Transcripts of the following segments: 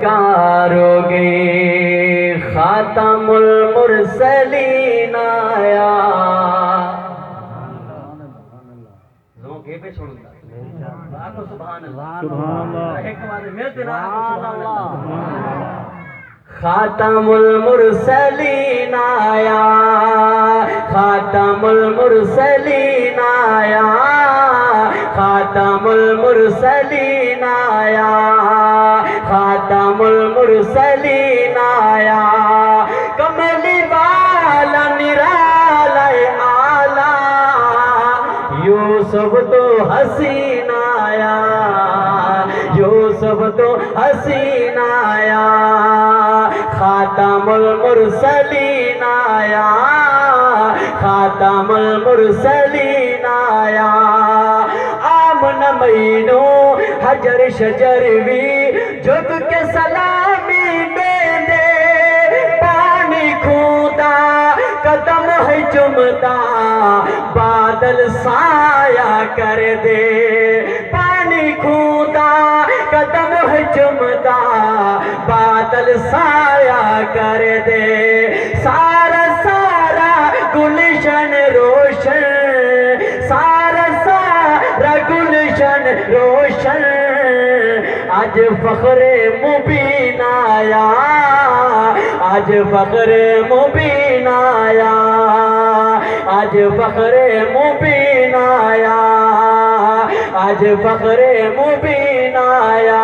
کاروگے خاتم المرسلین آیا زوکے پہ چھوڑوں گا آکو سبحان اللہ ایک بار ملتے رہا سبحان اللہ خاتم المرسلین آیا خاتم المرسلین آیا خاتم المرسلین آیا خاتم المرسلین آیا کملی والا نرالا آلہ یوسف تو حسین آیا یوسف تو حسین آیا خاتم المرسلین آیا خاتم المرسلین آیا آمن مینو حجر شجر بھی جھک کے سلامی دے دے پانی کھودا قدم ہے چمتا بادل سایہ کر دے پانی کھودا قدم ہے چمتا بادل سایہ کر دے سارا سارا گلشن روشن سارا سارا گلشن روشن آج فخر مبین آیا آج فخر مبین آیا آج فخر مبین آیا آج فخر مبین آیا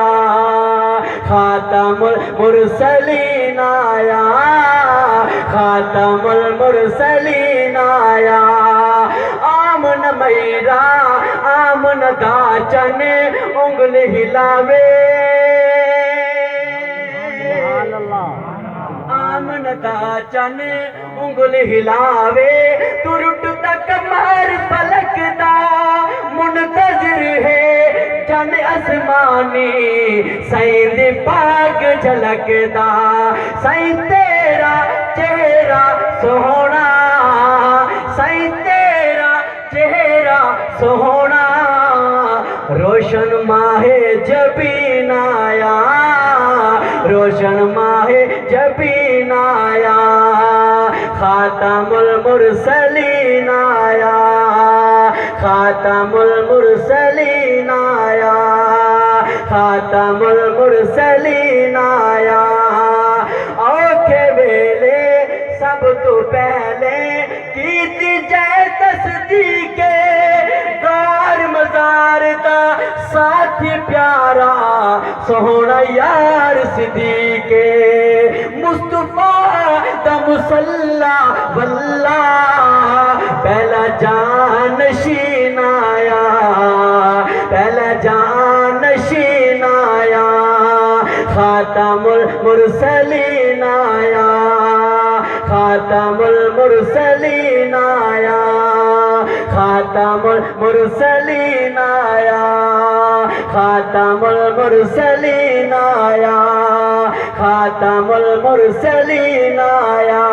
خاتم المرسلین آیا خاتم المرسلین آیا آمن میرا آمن داچن انگل ہلاوے آمن داچن انگل ہلاوے ترٹ تک مر پلک دا منتظر ہے جن اسمانی سائیں دی پاک جھلک دا سائیں تیرا چہرہ سوہنا سائیں تیرا چہرہ سوہنا روشن ماہ جبین آیا روشن ماہ جبین آیا خاتم المرسلین آیا خاتم المرسلین آیا خاتم المرسلین آیا اوکھے ویلے سب تو پہلے کیتی جائے تصدیق غار مزار دا ساتھی پیارا سوہنا یار صدیق مصطفیٰ دا مسلح واللہ پہلا جانشین آیا پہلا جانشین آیا خاتم المرسلین آیا خاتم المرسلین آیا خاتم المرسلین آیا خاتم المرسلین آیا خاتم المرسلین آیا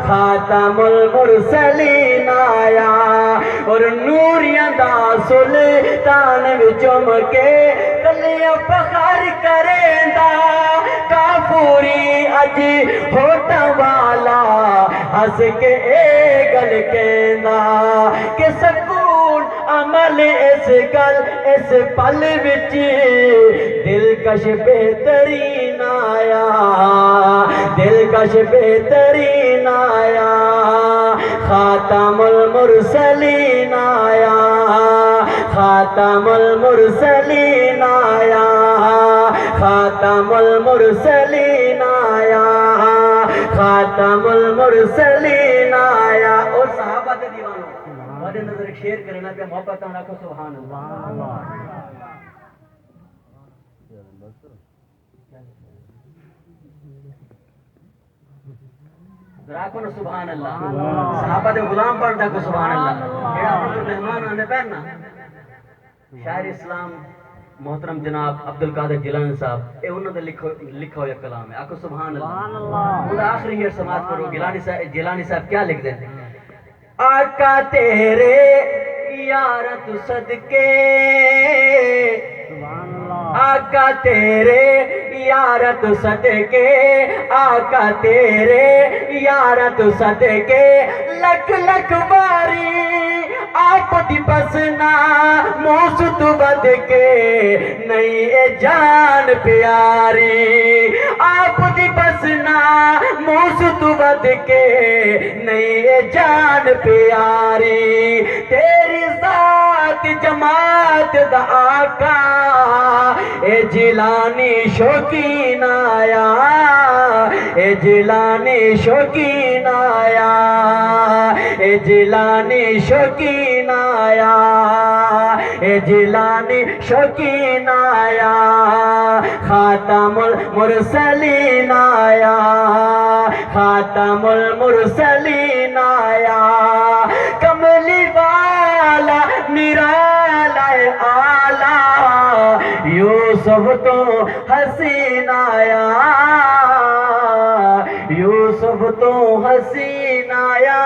خاتم المرسلین آیا اور نوریاں دا سلطان وچم کے کلیاں فخر کریں دا کافوری اج ہوتا والا ہس کے اے گل کہندا کہ سکون عمل اس گل اس پل وچ دلکش بہترین آیا دلکش بہترین آیا خاتم المرسلین آیا خاتم المرسلین آیا خاتم المرسلین آیا خاتم المرسلین آیا اور صحابہ دے دیوانوں بڑے نظر ایک شیر کرنا پہ محبت ہم رکھو سبحان اللہ راکو نا سبحان اللہ صحابہ دے غلام پڑھتا کو سبحان اللہ یہ آپ کو مہمان آنے پہننا شاعر اسلام محترم جناب عبدالقادر جیلانی صاحب اے انہوں نے لکھا ہویا کلام ہے آکو سبحان اللہ وہ آخری یہ سماعت کرو جیلانی صاحب کیا لکھ دیں آقا تیرے یارت صدقے آقا تیرے یارت صدقے آقا تیرے یارت صدقے لکھ لکھ باری آپ دی بسنا موس تو بد کے نہیں اے جان پیاری آپ دی بسنا موس تو بد کے نہیں اے جان پیاری تیری ذات جماعت دا آقا اے جیلانی شوقین آیا اے جیلانی شوقین آیا اے جیلانی شوقین آیا اے جیلانی شوقین آیا خاتم المرسلین آیا خاتم المرسلین آیا کملی والا نرالا آلہ یوسف تو حسین آیا یوسف تو حسین آیا